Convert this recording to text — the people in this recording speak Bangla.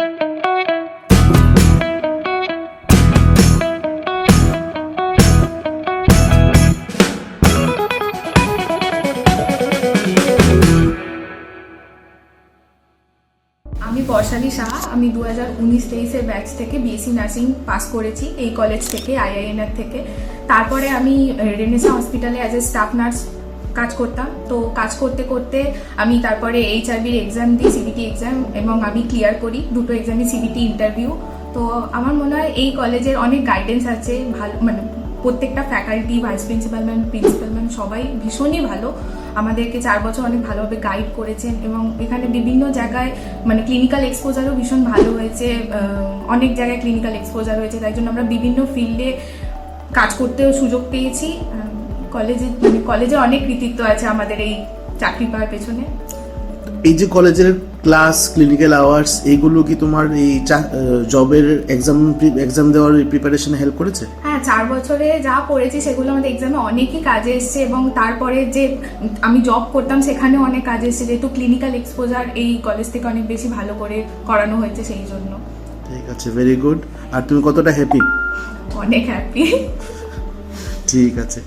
আমি বর্ষালী সাহা, আমি 2019-23 ব্যাচ থেকে বিএসসি নার্সিং পাস করেছি এই কলেজ থেকে, আইআইএনআর থেকে। তারপরে আমি রেনেসা হসপিটালে অ্যাজ এ স্টাফ নার্স কাজ করতাম। তো কাজ করতে করতে আমি তারপরে এইচআরবির এক্সাম দিই, সিবিটি এক্সাম, এবং আমি ক্লিয়ার করি দুটো এক্সামে সিবিটি ইন্টারভিউ। তো আমার মনে হয় এই কলেজের অনেক গাইডেন্স আছে, ভালো মানে প্রত্যেকটা faculty, vice principal ma'am, principal ma'am সবাই ভীষণই ভালো। আমাদেরকে 4 বছর অনেক ভালোভাবে গাইড করেছেন, এবং এখানে বিভিন্ন জায়গায় মানে ক্লিনিক্যাল এক্সপোজারও ভীষণ ভালো হয়েছে, অনেক জায়গায় ক্লিনিক্যাল এক্সপোজার হয়েছে, তাই জন্য আমরা বিভিন্ন ফিল্ডে কাজ করতেও সুযোগ পেয়েছি। কলেজে অনেক কৃতিত্ব আছে আমাদের এই চাকরি পাওয়ার পেছনে। এই যে কলেজের ক্লাস, ক্লিনিক্যাল আওয়ার্স, এইগুলো কি তোমার এই জবের এক্সাম দেওয়ার প্রিপারেশনে হেল্প করেছে? হ্যাঁ, 4 বছরে যা পড়েছি সেগুলো আমাদের এক্সামে অনেকই কাজে এসছে, এবং তারপরে যে আমি জব করতাম সেখানেও অনেক কাজে এসছে, যেহেতু ক্লিনিক্যাল এক্সপোজার এই কলেজ থেকে অনেক বেশি ভালো করে করানো হয়েছে সেই জন্য। ঠিক আছে, ভেরি গুড। আর তুমি কতটা হ্যাপি? অনেক হ্যাপি। ঠিক আছে।